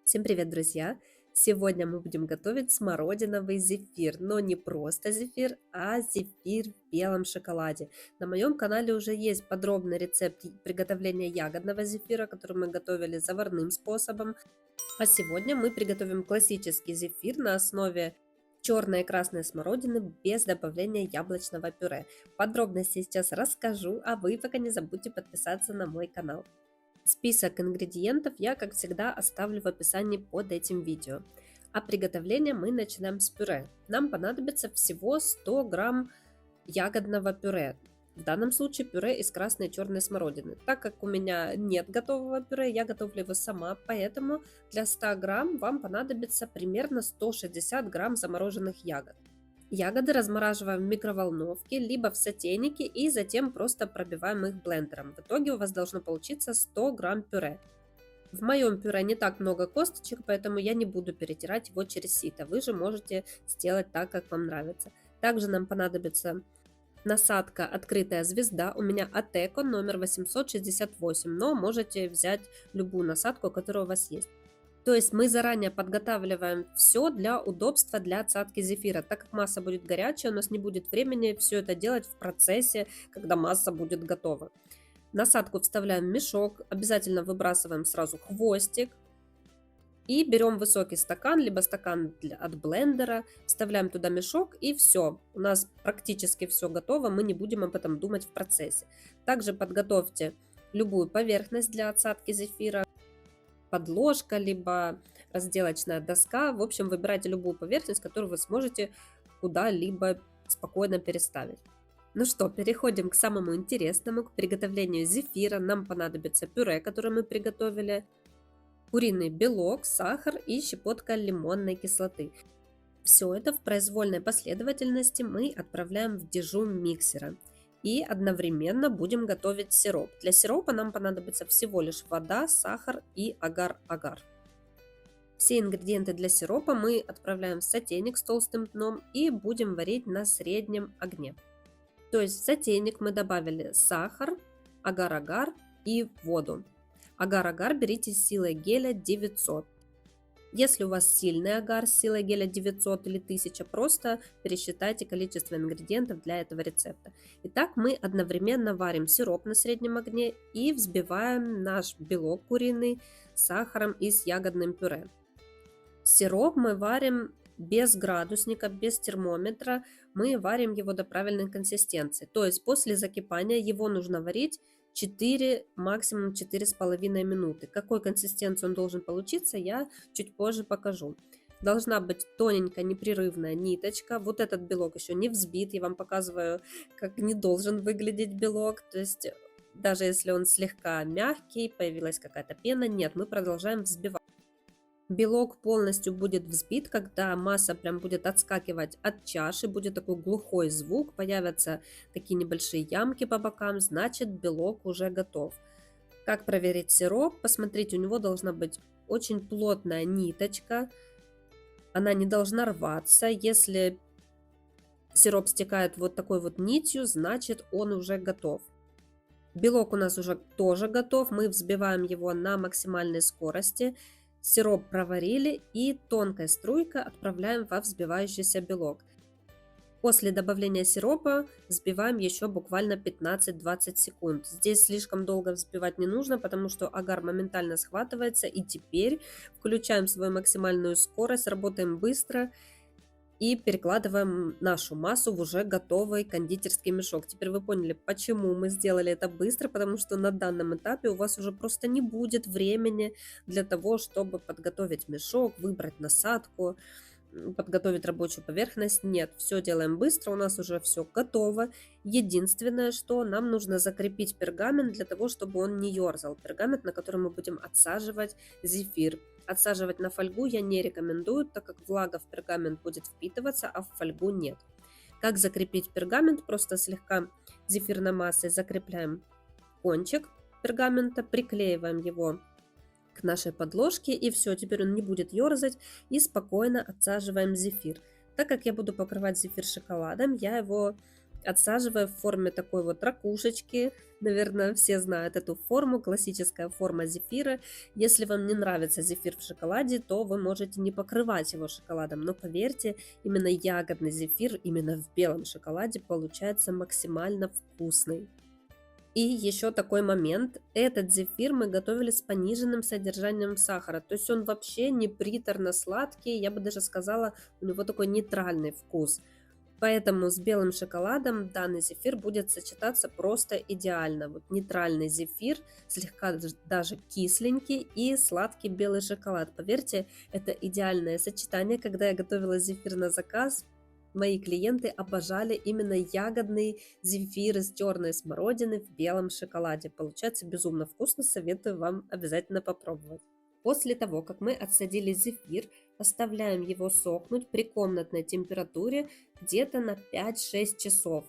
Всем привет, друзья! Сегодня мы будем готовить смородиновый зефир, но не просто зефир, а зефир в белом шоколаде. На моем канале уже есть подробный рецепт приготовления ягодного зефира, который мы готовили заварным способом. А сегодня мы приготовим классический зефир на основе черной и красной смородины без добавления яблочного пюре. Подробности сейчас расскажу, а вы пока не забудьте подписаться на мой канал. Список ингредиентов я, как всегда, оставлю в описании под этим видео. А приготовление мы начинаем с пюре. Нам понадобится всего 100 грамм ягодного пюре. В данном случае пюре из красной и черной смородины. Так как у меня нет готового пюре, я готовлю его сама, поэтому для 100 грамм вам понадобится примерно 160 грамм замороженных ягод. Ягоды размораживаем в микроволновке, либо в сотейнике и затем просто пробиваем их блендером. В итоге у вас должно получиться 100 грамм пюре. В моем пюре не так много косточек, поэтому я не буду перетирать его через сито. Вы же можете сделать так, как вам нравится. Также нам понадобится насадка «Открытая звезда». У меня Атеко номер 868, но можете взять любую насадку, которая у вас есть. То есть мы заранее подготавливаем все для удобства для отсадки зефира. Так как масса будет горячая, у нас не будет времени все это делать в процессе, когда масса будет готова. Насадку вставляем в мешок, обязательно выбрасываем сразу хвостик. И берем высокий стакан, либо стакан от блендера, вставляем туда мешок и все. У нас практически все готово, мы не будем об этом думать в процессе. Также подготовьте любую поверхность для отсадки зефира. Подложка, либо разделочная доска. В общем, выбирайте любую поверхность, которую вы сможете куда-либо спокойно переставить. Ну что, переходим к самому интересному, к приготовлению зефира. Нам понадобится пюре, которое мы приготовили, куриный белок, сахар и щепотка лимонной кислоты. Все это в произвольной последовательности мы отправляем в дежун миксера. И одновременно будем готовить сироп. Для сиропа нам понадобится всего лишь вода, сахар и агар-агар. Все ингредиенты для сиропа мы отправляем в сотейник с толстым дном и будем варить на среднем огне. То есть в сотейник мы добавили сахар, агар-агар и воду. Агар-агар берите с силой геля 900. Если у вас сильный агар с силой геля 900 или 1000, просто пересчитайте количество ингредиентов для этого рецепта. Итак, мы одновременно варим сироп на среднем огне и взбиваем наш белок куриный с сахаром и с ягодным пюре. Сироп мы варим без градусника, без термометра, мы варим его до правильной консистенции. То есть после закипания его нужно варить 4, максимум 4,5 минуты. Какой консистенции он должен получиться, я чуть позже покажу. Должна быть тоненькая непрерывная ниточка. Вот этот белок еще не взбит. Я вам показываю, как не должен выглядеть белок. То есть даже если он слегка мягкий, появилась какая-то пена, нет, мы продолжаем взбивать. Белок полностью будет взбит, когда масса прям будет отскакивать от чаши, будет такой глухой звук, появятся такие небольшие ямки по бокам, значит белок уже готов. Как проверить сироп? Посмотрите, у него должна быть очень плотная ниточка, она не должна рваться. Если сироп стекает вот такой вот нитью, значит он уже готов. Белок у нас уже тоже готов, мы взбиваем его на максимальной скорости. Сироп проварили и тонкой струйкой отправляем во взбивающийся белок. После добавления сиропа взбиваем еще буквально 15-20 секунд. Здесь слишком долго взбивать не нужно, потому что агар моментально схватывается. И теперь включаем свою максимальную скорость, работаем быстро и перекладываем нашу массу в уже готовый кондитерский мешок. Теперь вы поняли, почему мы сделали это быстро, потому что на данном этапе у вас уже просто не будет времени для того, чтобы подготовить мешок, выбрать насадку, подготовить рабочую поверхность. Нет, все делаем быстро, у нас уже все готово. Единственное, что нам нужно закрепить пергамент для того, чтобы он не ерзал. Пергамент, на котором мы будем отсаживать зефир. Отсаживать на фольгу я не рекомендую, так как влага в пергамент будет впитываться, а в фольгу нет. Как закрепить пергамент? Просто слегка зефирной массой закрепляем кончик пергамента, приклеиваем его к нашей подложке и все, теперь он не будет ерзать, и спокойно отсаживаем зефир. Так как я буду покрывать зефир шоколадом, я его Отсаживаю в форме такой вот ракушечки. Наверное, все знают эту форму, классическая форма зефира. Если вам не нравится зефир в шоколаде, то вы можете не покрывать его шоколадом. Но поверьте, именно ягодный зефир, именно в белом шоколаде получается максимально вкусный. И еще такой момент. Этот зефир мы готовили с пониженным содержанием сахара. То есть он вообще не приторно-сладкий, я бы даже сказала, у него такой нейтральный вкус. Поэтому с белым шоколадом данный зефир будет сочетаться просто идеально. Вот нейтральный зефир, слегка даже кисленький и сладкий белый шоколад. Поверьте, это идеальное сочетание. Когда я готовила зефир на заказ, мои клиенты обожали именно ягодный зефир из черной смородины в белом шоколаде. Получается безумно вкусно, советую вам обязательно попробовать. После того, как мы отсадили зефир, оставляем его сохнуть при комнатной температуре где-то на 5-6 часов.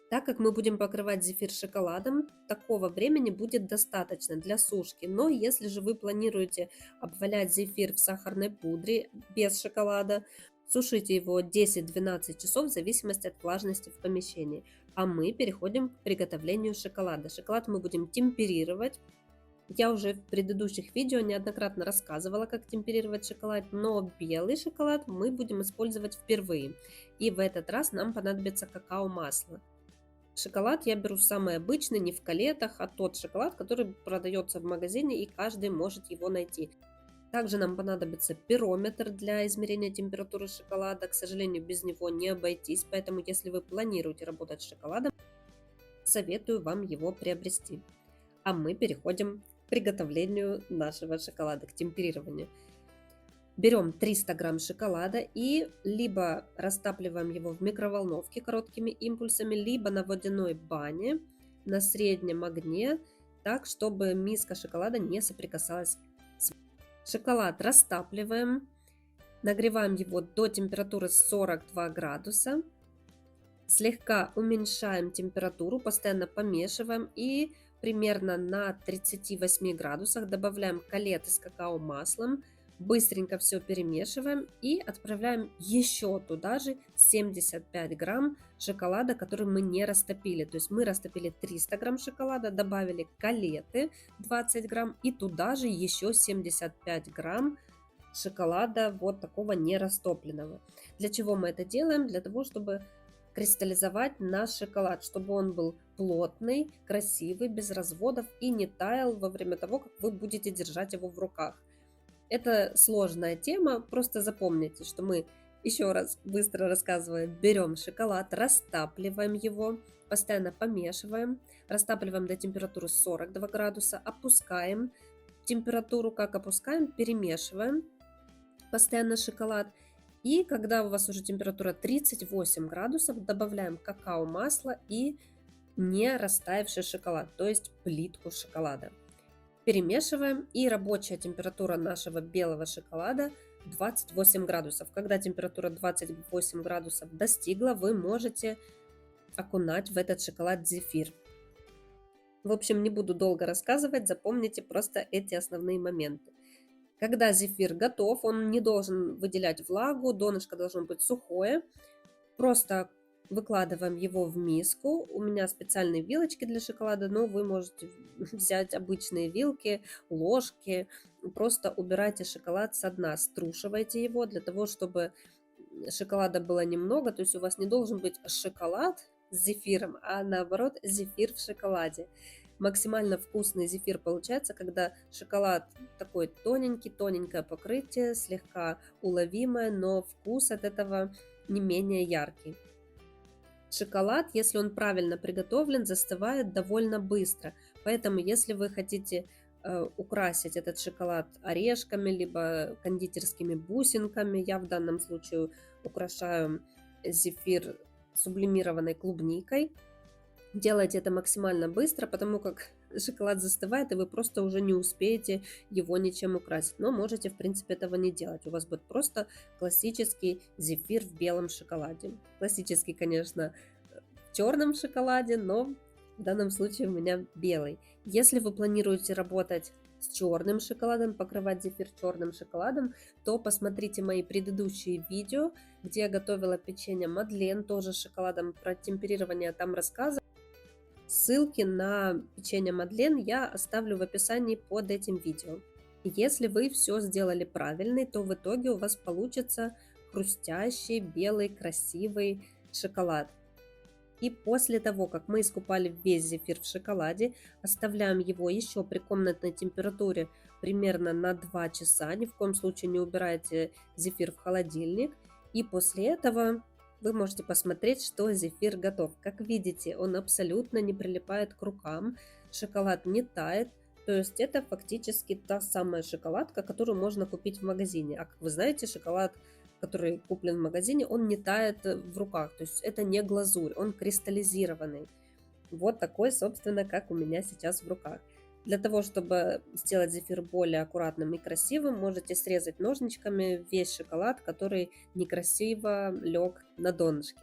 Так как мы будем покрывать зефир шоколадом, такого времени будет достаточно для сушки. Но если же вы планируете обвалять зефир в сахарной пудре без шоколада, сушите его 10-12 часов в зависимости от влажности в помещении. А мы переходим к приготовлению шоколада. Шоколад мы будем темперировать. Я уже в предыдущих видео неоднократно рассказывала, как темперировать шоколад, но белый шоколад мы будем использовать впервые. И в этот раз нам понадобится какао-масло. Шоколад я беру самый обычный, не в калетах, а тот шоколад, который продается в магазине, и каждый может его найти. Также нам понадобится пирометр для измерения температуры шоколада. К сожалению, без него не обойтись, поэтому если вы планируете работать с шоколадом, советую вам его приобрести. А мы переходим к приготовлению нашего шоколада, к темперированию. Берем 300 грамм шоколада и либо растапливаем его в микроволновке короткими импульсами, либо на водяной бане на среднем огне, так, чтобы миска шоколада не соприкасалась с шоколад. Растапливаем, нагреваем его до температуры 42 градуса, слегка уменьшаем температуру, постоянно помешиваем и примерно на 38 градусах добавляем калеты с какао-маслом, быстренько все перемешиваем и отправляем еще туда же 75 грамм шоколада, который мы не растопили. То есть мы растопили 300 грамм шоколада, добавили калеты 20 грамм и туда же еще 75 грамм шоколада вот такого нерастопленного. Для чего мы это делаем? Для того, чтобы кристаллизовать наш шоколад, чтобы он был плотный, красивый, без разводов и не таял во время того, как вы будете держать его в руках. Это сложная тема, просто запомните, что мы, еще раз быстро рассказываем, берем шоколад, растапливаем его, постоянно помешиваем, растапливаем до температуры 42 градуса, опускаем температуру, как опускаем, перемешиваем постоянно шоколад. И когда у вас уже температура 38 градусов, добавляем какао-масло и не растаявший шоколад, то есть плитку шоколада. Перемешиваем, и рабочая температура нашего белого шоколада 28 градусов. Когда температура 28 градусов достигла, вы можете окунать в этот шоколад зефир. В общем, не буду долго рассказывать, запомните просто эти основные моменты. Когда зефир готов, он не должен выделять влагу, донышко должно быть сухое. Просто выкладываем его в миску. У меня специальные вилочки для шоколада, но вы можете взять обычные вилки, ложки. Просто убирайте шоколад со дна, струшивайте его для того, чтобы шоколада было немного. То есть у вас не должен быть шоколад с зефиром, а наоборот зефир в шоколаде. Максимально вкусный зефир получается, когда шоколад такой тоненький, тоненькое покрытие, слегка уловимое, но вкус от этого не менее яркий. Шоколад, если он правильно приготовлен, застывает довольно быстро. Поэтому, если вы хотите украсить этот шоколад орешками, либо кондитерскими бусинками, я в данном случае украшаю зефир сублимированной клубникой. Делайте это максимально быстро, потому как шоколад застывает, и вы просто уже не успеете его ничем украсить. Но можете, в принципе, этого не делать. У вас будет просто классический зефир в белом шоколаде. Классический, конечно, в черном шоколаде, но в данном случае у меня белый. Если вы планируете работать с черным шоколадом, покрывать зефир черным шоколадом, то посмотрите мои предыдущие видео, где я готовила печенье Мадлен, тоже с шоколадом, про темперирование там рассказывала. Ссылки на печенье Мадлен я оставлю в описании под этим видео. Если вы все сделали правильно, то в итоге у вас получится хрустящий, белый, красивый шоколад. И после того, как мы искупали весь зефир в шоколаде, оставляем его еще при комнатной температуре примерно на 2 часа. Ни в коем случае не убирайте зефир в холодильник. И после этого вы можете посмотреть, что зефир готов. Как видите, он абсолютно не прилипает к рукам, шоколад не тает. То есть это фактически та самая шоколадка, которую можно купить в магазине. А как вы знаете, шоколад, который куплен в магазине, он не тает в руках. То есть это не глазурь, он кристаллизированный. Вот такой, собственно, как у меня сейчас в руках. Для того, чтобы сделать зефир более аккуратным и красивым, можете срезать ножничками весь шоколад, который некрасиво лег на донышке.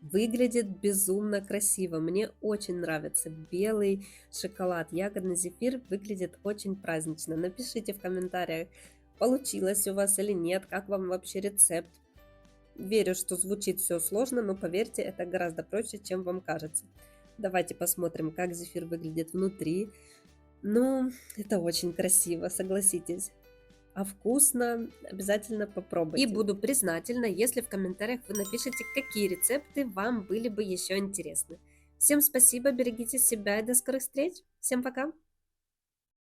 Выглядит безумно красиво. Мне очень нравится белый шоколад. Ягодный зефир выглядит очень празднично. Напишите в комментариях, получилось у вас или нет, как вам вообще рецепт. Верю, что звучит все сложно, но поверьте, это гораздо проще, чем вам кажется. Давайте посмотрим, как зефир выглядит внутри. Ну, это очень красиво, согласитесь. А вкусно, обязательно попробуйте. И буду признательна, если в комментариях вы напишите, какие рецепты вам были бы еще интересны. Всем спасибо, берегите себя и до скорых встреч. Всем пока!